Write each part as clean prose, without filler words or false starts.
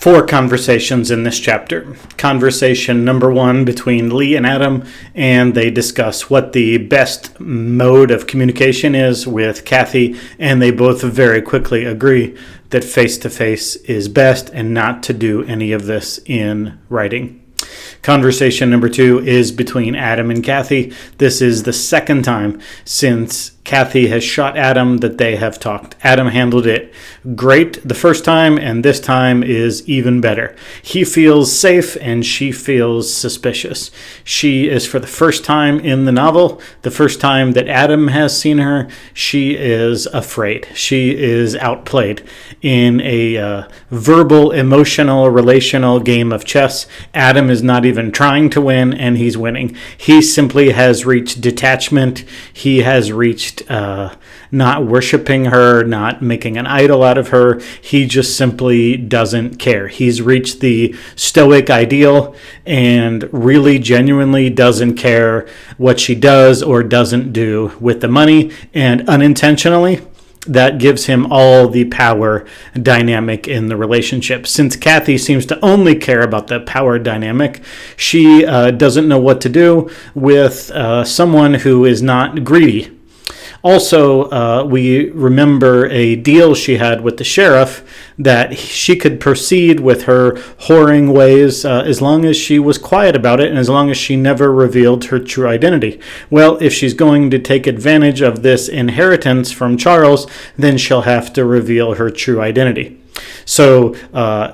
Four conversations in this chapter. Conversation number one between Lee and Adam, and they discuss what the best mode of communication is with Kathy, and they both very quickly agree that face-to-face is best and not to do any of this in writing. Conversation number two is between Adam and Kathy. This is the second time since Kathy has shot Adam that they have talked. Adam handled it great the first time, and this time is even better. He feels safe and she feels suspicious. She is, for the first time in the novel, the first time that Adam has seen her, she is afraid. She is outplayed in a verbal, emotional, relational game of chess. Adam is not even trying to win, and he's winning. He simply has reached detachment. He has reached not worshiping her, not making an idol out of her. He just simply doesn't care. He's reached the stoic ideal and really genuinely doesn't care what she does or doesn't do with the money, and unintentionally that gives him all the power dynamic in the relationship. Since Kathy seems to only care about the power dynamic, she doesn't know what to do with someone who is not greedy. Also, we remember a deal she had with the sheriff that she could proceed with her whoring ways as long as she was quiet about it and as long as she never revealed her true identity. Well, if she's going to take advantage of this inheritance from Charles, then she'll have to reveal her true identity. So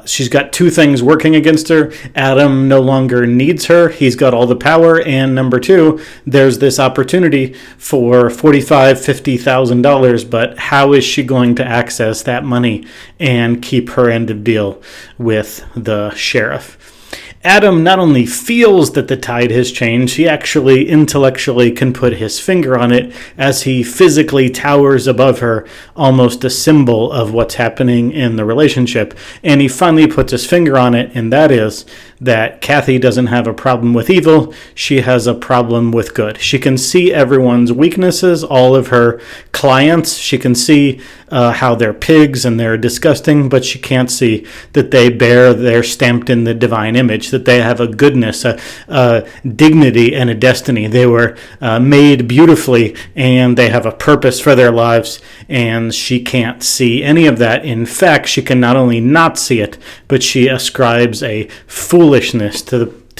she's got two things working against her. Adam no longer needs her. He's got all the power. And number two, there's this opportunity for $45,000, $50,000. But how is she going to access that money and keep her end of deal with the sheriff? Adam not only feels that the tide has changed, he actually intellectually can put his finger on it as he physically towers above her, almost a symbol of what's happening in the relationship. And he finally puts his finger on it, and that is that Kathy doesn't have a problem with evil. She has a problem with good. She can see everyone's weaknesses, all of her clients. She can see how they're pigs and they're disgusting, but she can't see that they're stamped in the divine image, that they have a goodness, a dignity, and a destiny. They were made beautifully, and they have a purpose for their lives, and she can't see any of that. In fact, she can not only not see it, but she ascribes a foolishness to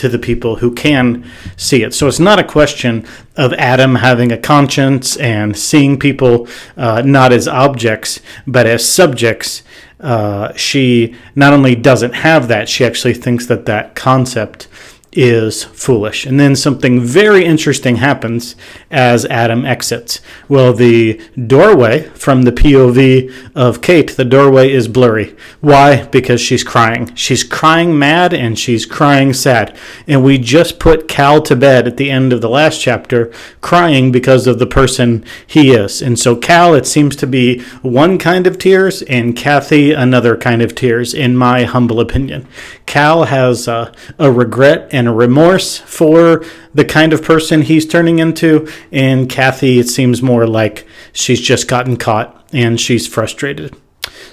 the people who can see it. So it's not a question of Adam having a conscience and seeing people not as objects, but as subjects. She not only doesn't have that, she actually thinks that concept is foolish. And then something very interesting happens as Adam exits. Well, the doorway from the POV of Kate, the doorway is blurry. Why? Because she's crying. She's crying mad and she's crying sad. And we just put Cal to bed at the end of the last chapter, crying because of the person he is. And so Cal, it seems to be one kind of tears, and Kathy another kind of tears, in my humble opinion. Cal has a regret and a remorse for the kind of person he's turning into, and Kathy, it seems more like she's just gotten caught and she's frustrated.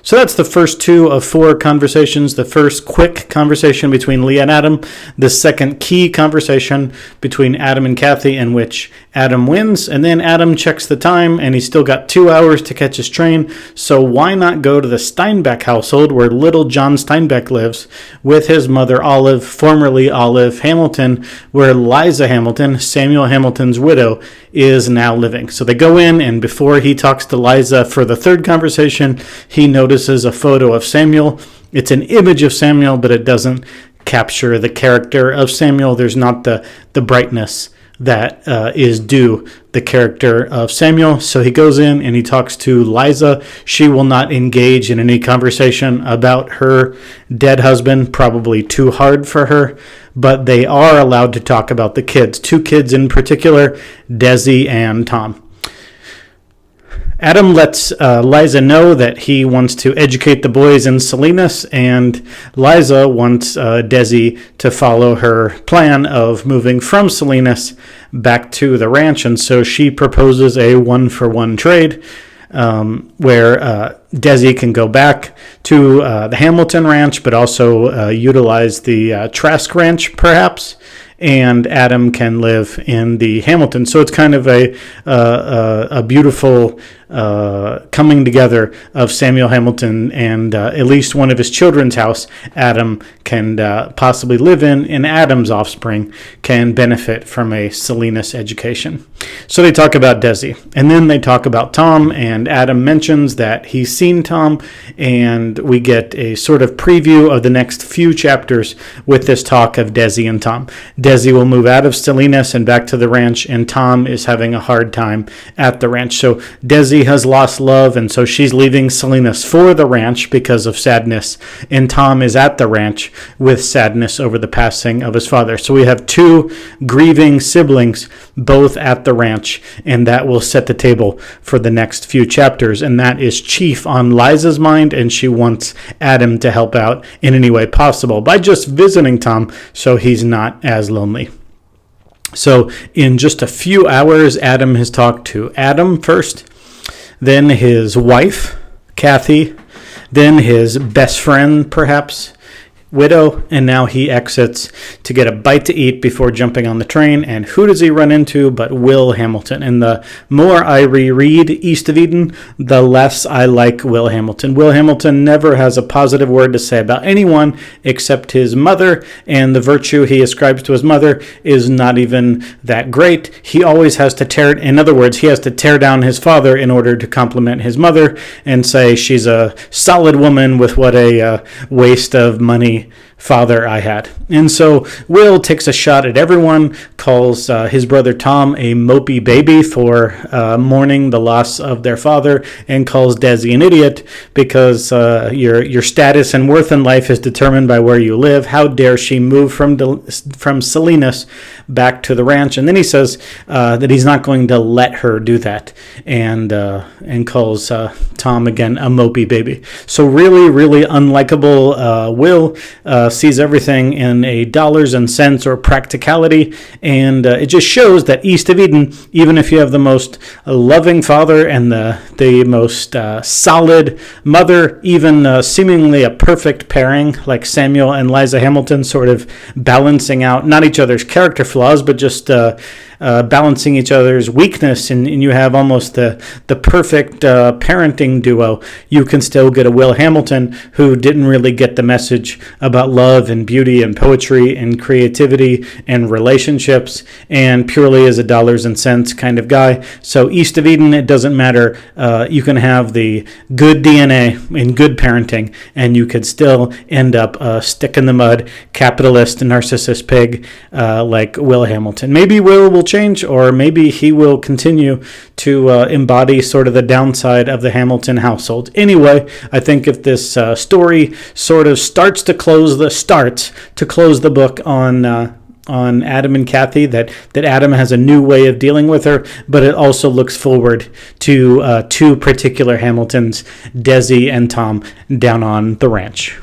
So that's the first two of four conversations. The first quick conversation between Lee and Adam. The second key conversation between Adam and Kathy, in which Adam wins. And then Adam checks the time, and he's still got 2 hours to catch his train. So why not go to the Steinbeck household, where little John Steinbeck lives, with his mother Olive, formerly Olive Hamilton, where Liza Hamilton, Samuel Hamilton's widow, is now living. So they go in, and before he talks to Liza for the third conversation, he notices a photo of Samuel. It's an image of Samuel, but it doesn't capture the character of Samuel. There's not the brightness that is due the character of Samuel. So he goes in and he talks to Liza. She will not engage in any conversation about her dead husband, probably too hard for her, but they are allowed to talk about the kids, two kids in particular, Desi and Tom. Adam lets Liza know that he wants to educate the boys in Salinas, and Liza wants Desi to follow her plan of moving from Salinas back to the ranch, and so she proposes a 1-for-1 trade. where Desi can go back to the Hamilton Ranch, but also utilize the Trask Ranch, perhaps. And Adam can live in the Hamilton. So it's kind of a beautiful coming together of Samuel Hamilton and at least one of his children's house Adam can possibly live in, and Adam's offspring can benefit from a Salinas education. So they talk about Desi, and then they talk about Tom, and Adam mentions that he's seen Tom, and we get a sort of preview of the next few chapters with this talk of Desi and Tom. Desi will move out of Salinas and back to the ranch, and Tom is having a hard time at the ranch. So Desi has lost love, and so she's leaving Salinas for the ranch because of sadness, and Tom is at the ranch with sadness over the passing of his father. So we have two grieving siblings both at the ranch, and that will set the table for the next few chapters, and that is chief on Liza's mind, and she wants Adam to help out in any way possible by just visiting Tom so he's not as lonely. So in just a few hours, Adam has talked to Adam first, then his wife, Kathy, then his best friend, perhaps, widow, and now he exits to get a bite to eat before jumping on the train. And who does he run into but Will Hamilton? And the more I reread East of Eden, the less I like Will Hamilton. Will Hamilton never has a positive word to say about anyone except his mother, and the virtue he ascribes to his mother is not even that great. He always has to in other words, he has to tear down his father in order to compliment his mother and say she's a solid woman with what a waste of money father I had. And so Will takes a shot at everyone, calls his brother Tom a mopey baby for mourning the loss of their father, and calls Desi an idiot because your status and worth in life is determined by where you live. How dare she move from Salinas back to the ranch? And then he says that he's not going to let her do that, and calls Tom again a mopey baby. So really, really unlikable Will sees everything in a dollars and cents or practicality, and it just shows that East of Eden, even if you have the most loving father and the most solid mother, even seemingly a perfect pairing like Samuel and Liza Hamilton, sort of balancing out not each other's character flaws, but just balancing each other's weakness, and you have almost the perfect parenting duo, you can still get a Will Hamilton who didn't really get the message about love and beauty and poetry and creativity and relationships, and purely is a dollars and cents kind of guy. So East of Eden, it doesn't matter. You can have the good DNA and good parenting, and you could still end up a stick-in-the-mud capitalist narcissist pig like Will Hamilton. Maybe Will will change, or maybe he will continue to embody sort of the downside of the Hamilton household. Anyway, I think if this story sort of starts to close the book on Adam and Kathy, that Adam has a new way of dealing with her, but it also looks forward to two particular Hamiltons, Desi and Tom, down on the ranch.